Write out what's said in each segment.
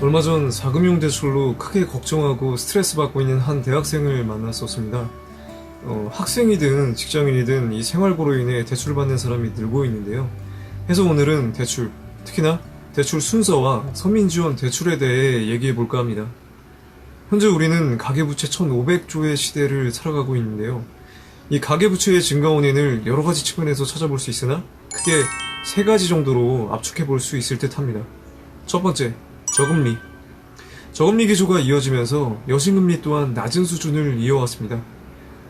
얼마 전 자금융 대출로 크게 걱정하고 스트레스 받고 있는 한 대학생을 만났었습니다. 학생이든 직장인이든 이 생활고로 인해 대출을 받는 사람이 늘고 있는데요. 그래서 오늘은 대출, 특히나 대출 순서와 서민지원 대출에 대해 얘기해 볼까 합니다. 현재 우리는 가계부채 1500조의 시대를 살아가고 있는데요. 이 가계부채의 증가 원인을 여러 가지 측면에서 찾아볼 수 있으나 크게 세 가지 정도로 압축해 볼 수 있을 듯 합니다. 첫 번째, 저금리. 저금리 기조가 이어지면서 여신금리 또한 낮은 수준을 이어왔습니다.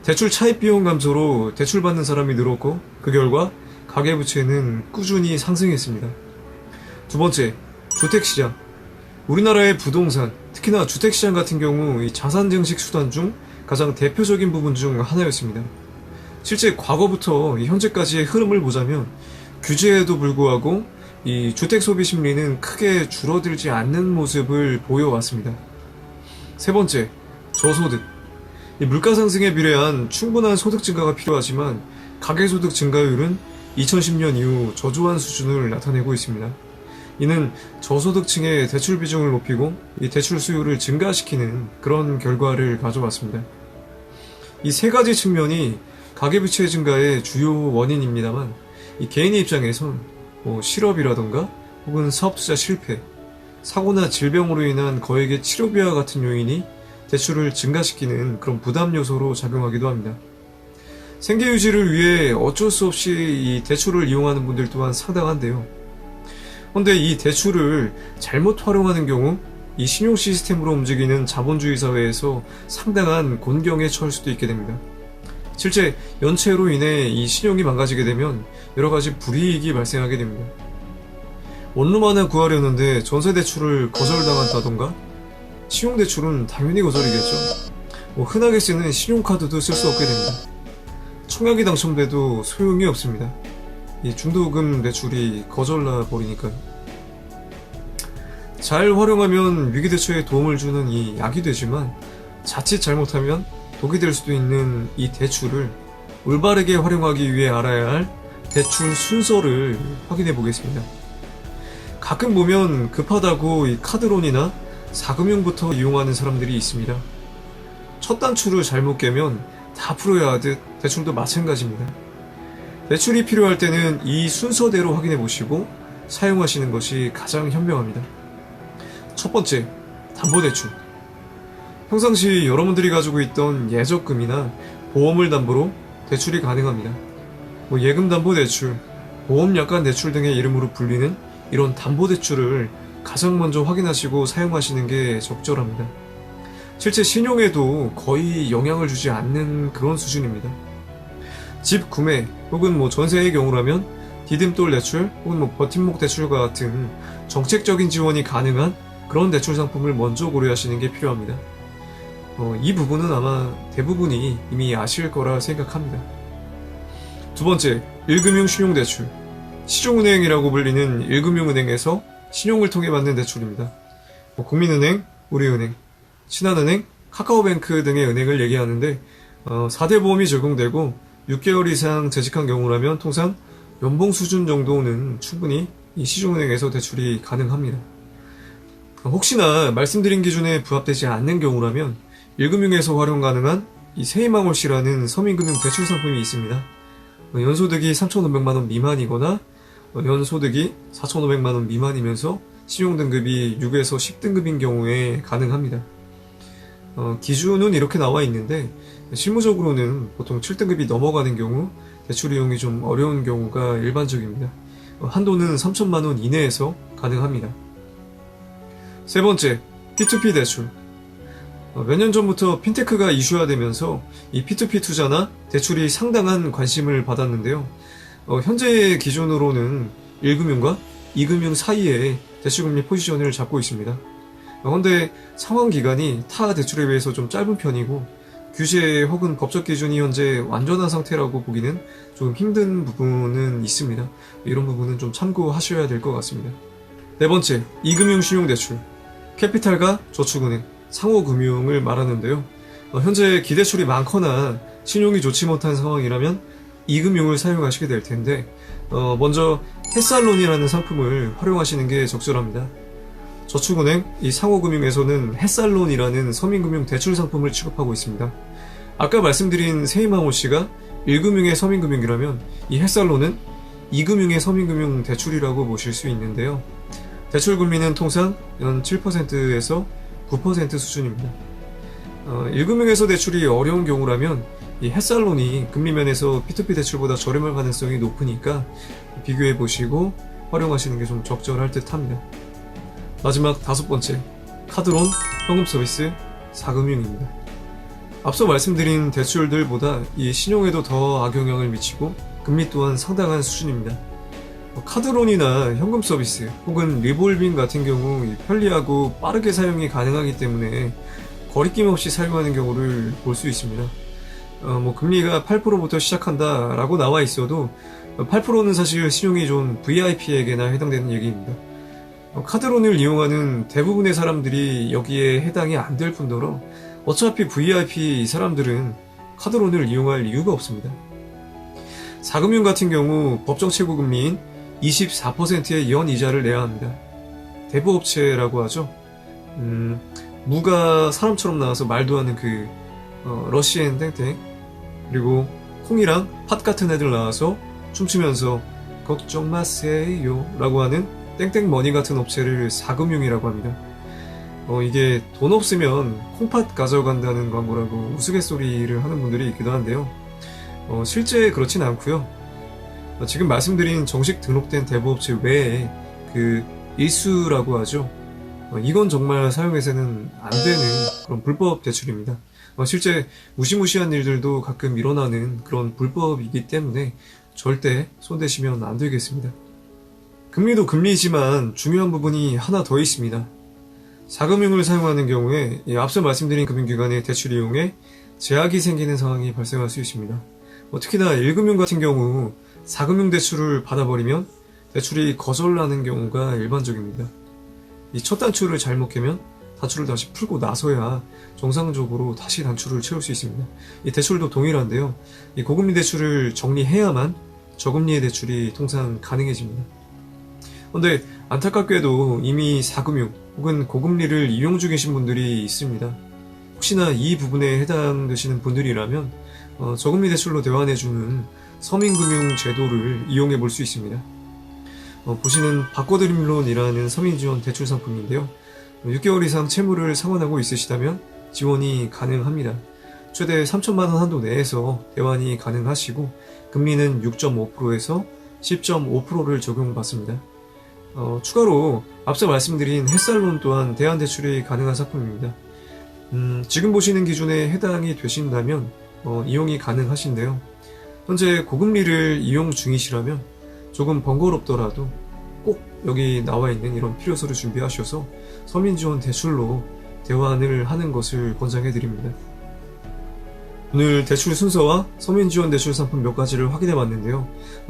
대출 차입 비용 감소로 대출받는 사람이 늘었고 그 결과 가계부채는 꾸준히 상승했습니다. 두 번째, 주택시장. 우리나라의 부동산, 특히나 주택시장 같은 경우 이 자산 증식 수단 중 가장 대표적인 부분 중 하나였습니다. 실제 과거부터 현재까지의 흐름을 보자면 규제에도 불구하고 이 주택 소비 심리는 크게 줄어들지 않는 모습을 보여왔습니다. 세 번째, 저소득. 이 물가 상승에 비례한 충분한 소득 증가가 필요하지만 가계소득 증가율은 2010년 이후 저조한 수준을 나타내고 있습니다. 이는 저소득층의 대출 비중을 높이고 이 대출 수요를 증가시키는 그런 결과를 가져왔습니다. 이 세 가지 측면이 가계부채 증가의 주요 원인입니다만 이 개인의 입장에선 실업이라던가 혹은 사업투자 실패, 사고나 질병으로 인한 거액의 치료비와 같은 요인이 대출을 증가시키는 그런 부담 요소로 작용하기도 합니다. 생계 유지를 위해 어쩔 수 없이 이 대출을 이용하는 분들 또한 상당한데요. 그런데 이 대출을 잘못 활용하는 경우 이 신용 시스템으로 움직이는 자본주의 사회에서 상당한 곤경에 처할 수도 있게 됩니다. 실제 연체로 인해 이 신용이 망가지게 되면 여러 가지 불이익이 발생하게 됩니다. 원룸 하나 구하려는데 전세 대출을 거절당한다던가 신용대출은 당연히 거절이겠죠. 흔하게 쓰는 신용카드도 쓸 수 없게 됩니다. 청약이 당첨돼도 소용이 없습니다. 이 중도금 대출이 거절나 버리니까요. 잘 활용하면 위기 대처에 도움을 주는 이 약이 되지만 자칫 잘못하면 독이 될 수도 있는 이 대출을 올바르게 활용하기 위해 알아야 할 대출 순서를 확인해 보겠습니다. 가끔 보면 급하다고 이 카드론이나 사금융부터 이용하는 사람들이 있습니다. 첫 단추를 잘못 깨면 다 풀어야 하듯 대출도 마찬가지입니다. 대출이 필요할 때는 이 순서대로 확인해 보시고 사용하시는 것이 가장 현명합니다. 첫 번째, 담보대출. 평상시 여러분들이 가지고 있던 예적금이나 보험을 담보로 대출이 가능합니다. 예금담보대출, 보험약관대출 등의 이름으로 불리는 이런 담보대출을 가장 먼저 확인하시고 사용하시는 게 적절합니다. 실제 신용에도 거의 영향을 주지 않는 그런 수준입니다. 집 구매 혹은 전세의 경우라면 디딤돌 대출 혹은 버팀목 대출과 같은 정책적인 지원이 가능한 그런 대출 상품을 먼저 고려하시는 게 필요합니다. 이 부분은 아마 대부분이 이미 아실 거라 생각합니다. 두 번째, 1금융 신용대출. 시중은행이라고 불리는 1금융은행에서 신용을 통해 받는 대출입니다. 국민은행, 우리은행, 신한은행, 카카오뱅크 등의 은행을 얘기하는데 4대 보험이 적용되고 6개월 이상 재직한 경우라면 통상 연봉 수준 정도는 충분히 이 시중은행에서 대출이 가능합니다. 혹시나 말씀드린 기준에 부합되지 않는 경우라면 1금융에서 활용 가능한 이 세이망홀씨라는 서민금융 대출 상품이 있습니다. 연소득이 3,500만원 미만이거나 연소득이 4,500만원 미만이면서 신용등급이 6에서 10등급인 경우에 가능합니다. 기준은 이렇게 나와 있는데 실무적으로는 보통 7등급이 넘어가는 경우 대출 이용이 좀 어려운 경우가 일반적입니다. 한도는 3천만원 이내에서 가능합니다. 세 번째, P2P 대출. 몇 년 전부터 핀테크가 이슈화되면서 이 P2P 투자나 대출이 상당한 관심을 받았는데요. 현재 기준으로는 1금융과 2금융 사이에 대출금리 포지션을 잡고 있습니다. 그런데 상환 기간이 타 대출에 비해서 좀 짧은 편이고 규제 혹은 법적 기준이 현재 완전한 상태라고 보기는 좀 힘든 부분은 있습니다. 이런 부분은 좀 참고하셔야 될 것 같습니다. 네 번째, 2금융 신용대출. 캐피탈과 저축은행, 상호금융을 말하는데요. 현재 기대출이 많거나 신용이 좋지 못한 상황이라면 2금융을 사용하시게 될 텐데 먼저 햇살론이라는 상품을 활용하시는 게 적절합니다. 저축은행, 이 상호금융에서는 햇살론이라는 서민금융 대출 상품을 취급하고 있습니다. 아까 말씀드린 세이마오씨가 1금융의 서민금융이라면 이 햇살론은 2금융의 서민금융 대출이라고 보실 수 있는데요. 대출 금리는 통상 연 7%에서 9% 수준입니다. 1금융에서 대출이 어려운 경우라면 이 햇살론이 금리면에서 P2P 대출보다 저렴할 가능성이 높으니까 비교해 보시고 활용하시는 게 좀 적절할 듯 합니다. 마지막 5번째, 카드론, 현금 서비스, 4금융입니다. 앞서 말씀드린 대출들보다 이 신용에도 더 악영향을 미치고 금리 또한 상당한 수준입니다. 카드론이나 현금 서비스 혹은 리볼빙 같은 경우 편리하고 빠르게 사용이 가능하기 때문에 거리낌 없이 사용하는 경우를 볼 수 있습니다. 금리가 8%부터 시작한다라고 나와 있어도 8%는 사실 신용이 좋은 VIP에게나 해당되는 얘기입니다. 카드론을 이용하는 대부분의 사람들이 여기에 해당이 안 될 뿐더러 어차피 VIP 사람들은 카드론을 이용할 이유가 없습니다. 4금융 같은 경우 법정 최고 금리인 24%의 연이자를 내야 합니다. 대부업체라고 하죠. 무가 사람처럼 나와서 말도 하는 그 러시앤 땡땡, 그리고 콩이랑 팥 같은 애들 나와서 춤추면서 걱정 마세요 라고 하는 땡땡머니 같은 업체를 4금융이라고 합니다. 이게 돈 없으면 콩팥 가져간다는 광고라고 우스갯소리를 하는 분들이 있기도 한데요. 실제 그렇진 않고요. 지금 말씀드린 정식 등록된 대부업체 외에 그 일수라고 하죠. 이건 정말 사용해서는 안 되는 그런 불법 대출입니다. 실제 무시무시한 일들도 가끔 일어나는 그런 불법이기 때문에 절대 손대시면 안 되겠습니다. 금리도 금리이지만 중요한 부분이 하나 더 있습니다. 4금융을 사용하는 경우에 앞서 말씀드린 금융기관의 대출 이용에 제약이 생기는 상황이 발생할 수 있습니다. 특히나 1금융 같은 경우 4금융 대출을 받아버리면 대출이 거절나는 경우가 일반적입니다. 이 첫 단추를 잘못 깨면 단추를 다시 풀고 나서야 정상적으로 다시 단추를 채울 수 있습니다. 이 대출도 동일한데요. 이 고금리 대출을 정리해야만 저금리의 대출이 통상 가능해집니다. 그런데 안타깝게도 이미 4금융 혹은 고금리를 이용 중이신 분들이 있습니다. 혹시나 이 부분에 해당되시는 분들이라면 저금리 대출로 대환해주는 서민금융 제도를 이용해 볼 수 있습니다. 보시는 바꿔드림론이라는 서민지원 대출 상품인데요. 6개월 이상 채무를 상환하고 있으시다면 지원이 가능합니다. 최대 3천만 원 한도 내에서 대환이 가능하시고 금리는 6.5%에서 10.5%를 적용받습니다. 추가로 앞서 말씀드린 햇살론 또한 대안대출이 가능한 상품입니다. 지금 보시는 기준에 해당이 되신다면 이용이 가능하신데요. 현재 고금리를 이용 중이시라면 조금 번거롭더라도 꼭 여기 나와 있는 이런 필요서를 준비하셔서 서민지원 대출로 대환을 하는 것을 권장해 드립니다. 오늘 대출 순서와 서민지원 대출 상품 몇 가지를 확인해 봤는데요.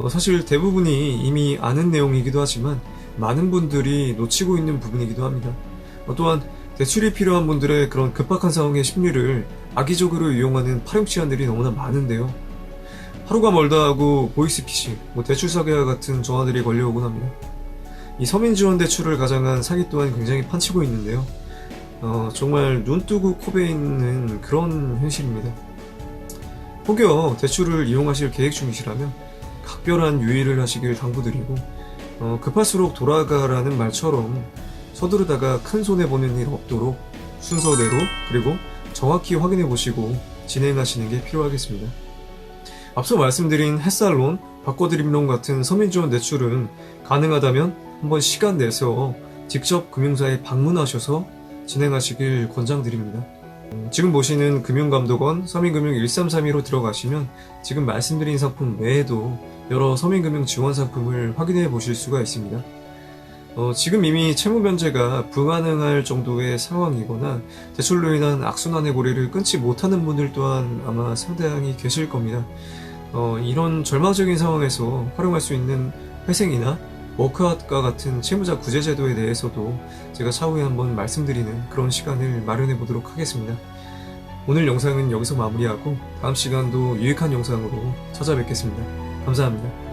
사실 대부분이 이미 아는 내용이기도 하지만 많은 분들이 놓치고 있는 부분이기도 합니다. 또한 대출이 필요한 분들의 그런 급박한 상황의 심리를 악의적으로 이용하는 파렴치한들이 너무나 많은데요. 하루가 멀다 하고 보이스피싱, 대출 사기와 같은 전화들이 걸려오곤 합니다. 이 서민지원 대출을 가장한 사기 또한 굉장히 판치고 있는데요. 정말 눈 뜨고 코 베이는 그런 현실입니다. 혹여 대출을 이용하실 계획 중이시라면 각별한 유의를 하시길 당부드리고 급할수록 돌아가라는 말처럼 서두르다가 큰 손해보는 일 없도록 순서대로 그리고 정확히 확인해 보시고 진행하시는 게 필요하겠습니다. 앞서 말씀드린 햇살론, 바꿔드림론 같은 서민지원 대출은 가능하다면 한번 시간 내서 직접 금융사에 방문하셔서 진행하시길 권장드립니다. 지금 보시는 금융감독원 서민금융 1332로 들어가시면 지금 말씀드린 상품 외에도 여러 서민금융 지원 상품을 확인해 보실 수가 있습니다. 지금 이미 채무 변제가 불가능할 정도의 상황이거나 대출로 인한 악순환의 고리를 끊지 못하는 분들 또한 아마 상당히 계실 겁니다. 이런 절망적인 상황에서 활용할 수 있는 회생이나 워크아웃과 같은 채무자 구제 제도에 대해서도 제가 차후에 한번 말씀드리는 그런 시간을 마련해 보도록 하겠습니다. 오늘 영상은 여기서 마무리하고 다음 시간도 유익한 영상으로 찾아뵙겠습니다. 감사합니다.